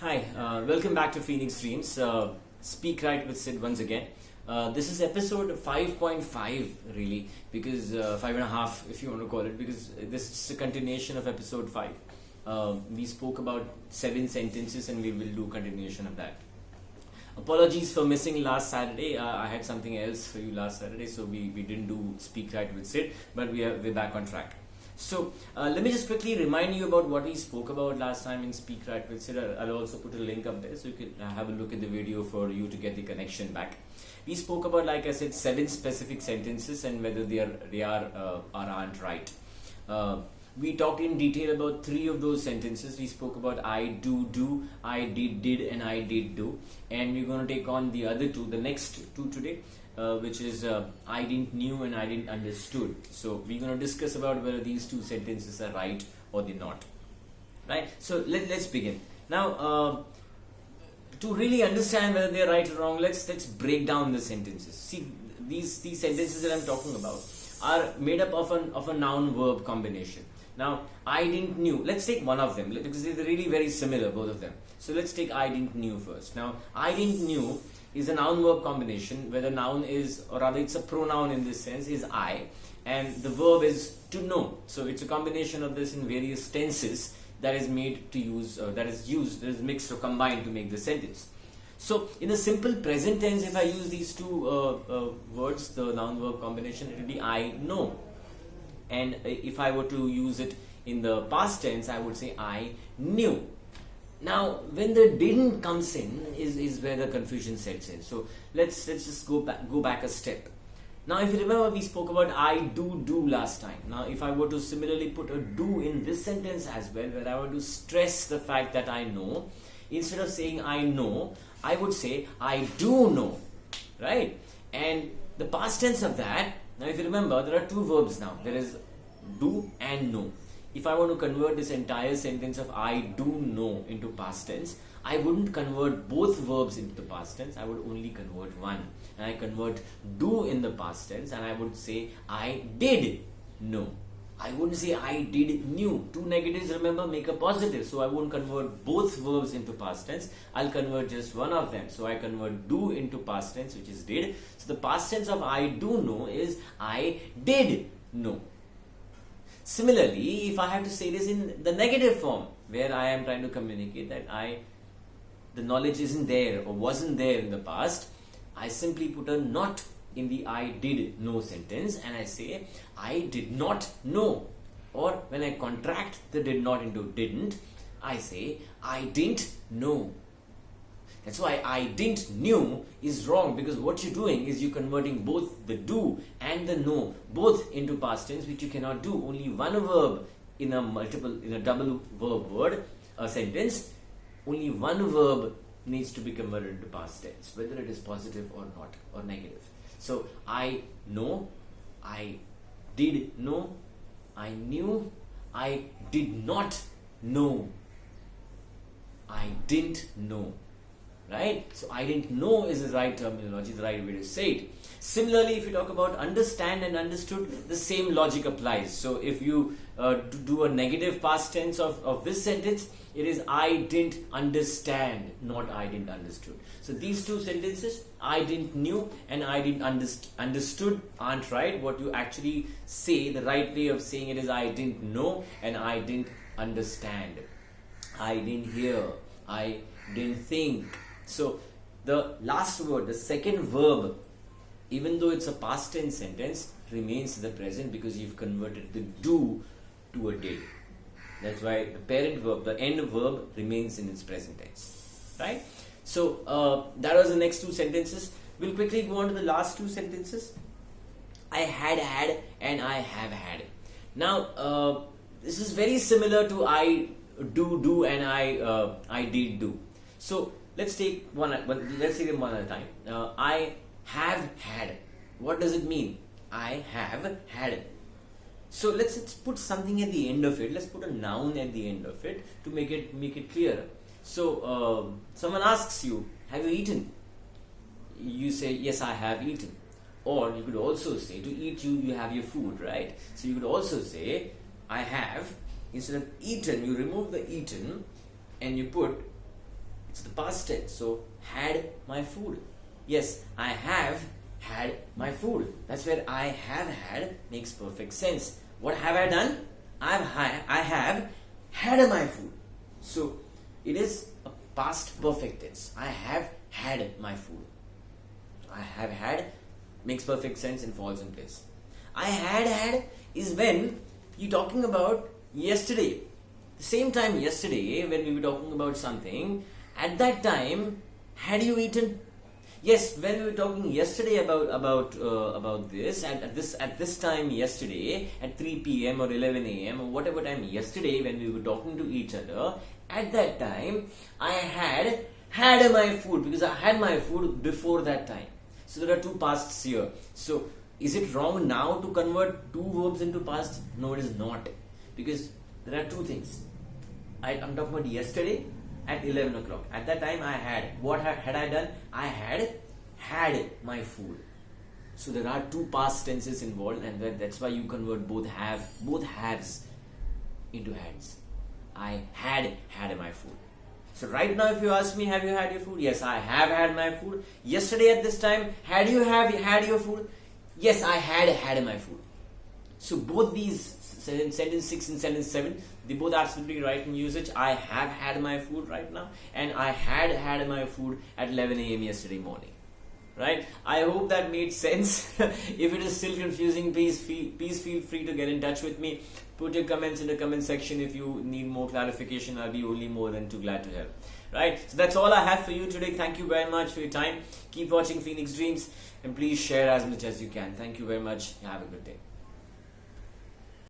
Hi, welcome back to Phoenix Dreams. Speakwrite with Sid once again. This is episode 5.5 really, because 5.5 if you want to call it, because this is a continuation of episode 5. We spoke about 7 sentences and we will do continuation of that. Apologies for missing last Saturday. I had something else for you last Saturday, so we didn't do Speakwrite with Sid, but we're back on track. So let me just quickly remind you about what we spoke about last time in Speakwrite with Sid. I'll also put a link up there so you can have a look at the video for you to get the connection back. We spoke about, like I said, 7 specific sentences and whether they are or aren't right. We talked in detail about 3 of those sentences. We spoke about I do, I did, and I did do. And we're going to take on the other 2, the next 2 today. Which is I didn't knew and I didn't understood. So we're going to discuss about whether these 2 sentences are right or they're not. Right? So let's begin. Now, to really understand whether they're right or wrong, let's break down the sentences. See, these sentences that I'm talking about are made up of a noun-verb combination. Now, I didn't knew. Let's take one of them because they're really very similar, both of them. So let's take I didn't knew first. Now, I didn't knew is a noun-verb combination where the noun is, or rather it's a pronoun in this sense, is I, and the verb is to know. So it's a combination of this in various tenses that is made to use, that is mixed or combined to make the sentence. So in the simple present tense, if I use these 2 words, the noun-verb combination, it will be I know. And if I were to use it in the past tense, I would say I knew. Now, when the didn't comes in is where the confusion sets in. So let's just go back a step. Now, if you remember, we spoke about I do last time. Now, if I were to similarly put a do in this sentence as well, where I were to stress the fact that I know, instead of saying I know, I would say I do know, right? And the past tense of that, now if you remember, there are 2 verbs now. There is do and know. If I want to convert this entire sentence of I do know into past tense, I wouldn't convert both verbs into the past tense. I would only convert one. And I convert do in the past tense and I would say I did know. I wouldn't say I did knew. 2 negatives, remember, make a positive. So I won't convert both verbs into past tense. I'll convert just one of them. So I convert do into past tense, which is did. So the past tense of I do know is I did know. Similarly, if I have to say this in the negative form, where I am trying to communicate that the knowledge isn't there or wasn't there in the past, I simply put a not in the I did know sentence and I say I did not know. Or when I contract the did not into didn't, I say I didn't know. That's why I didn't knew is wrong, because what you're doing is you're converting both the do and the know both into past tense, which you cannot do. Only one verb in a double verb word, a sentence, only one verb needs to be converted into past tense, whether it is positive or not, or negative. So I know, I did know, I knew, I did not know, I didn't know. Right? So I didn't know is the right terminology, the right way to say it. Similarly, if you talk about understand and understood, the same logic applies. So if you do a negative past tense of this sentence, it is I didn't understand, not I didn't understood. So these 2 sentences, I didn't knew and I didn't understood, aren't right. What you actually say, the right way of saying it is I didn't know and I didn't understand. I didn't hear, I didn't think. So the last word, the second verb, even though it's a past tense sentence, remains in the present because you've converted the do to a did. That's why the parent verb, the end verb, remains in its present tense. Right? So that was the next 2 sentences. We'll quickly go on to the last 2 sentences. I had and I have had. Now this is very similar to I do and I did do. So let's take them one at a time. I have had. What does it mean? I have had. So let's put something at the end of it. Let's put a noun at the end of it to make it clearer. So someone asks you, have you eaten? You say, yes, I have eaten. Or you could also say, to eat you have your food, right? So you could also say, I have. Instead of eaten, you remove the eaten and you put It's the past tense. So had my food. Yes, I have had my food. That's where I have had makes perfect sense. What have I done? I have had my food. So it is a past perfect tense. I have had my food. I have had makes perfect sense and falls in place. I had is when you're talking about yesterday. The same time yesterday when we were talking about something, at that time, had you eaten? Yes, when we were talking yesterday about this at this time yesterday at 3 p.m. or 11 a.m. or whatever time yesterday when we were talking to each other, at that time I had my food because I had my food before that time. So there are two pasts here. So is it wrong now to convert two verbs into past? No, it is not, because there are two things. I'm talking about yesterday at 11 o'clock. At that time I had. What had I done? I had my food. So there are two past tenses involved, and that's why you convert both haves into hads. I had my food. So right now if you ask me, have you had your food? Yes, I have had my food. Yesterday at this time, had you had your food? Yes, I had my food. So both these, sentence 6 and sentence 7, they both absolutely right in usage. I have had my food right now, and I had my food at 11 a.m. yesterday morning. Right? I hope that made sense. If it is still confusing, please feel free to get in touch with me. Put your comments in the comment section if you need more clarification. I'll be only more than too glad to help. Right? So that's all I have for you today. Thank you very much for your time. Keep watching Phoenix Dreams, and please share as much as you can. Thank you very much. Have a good day.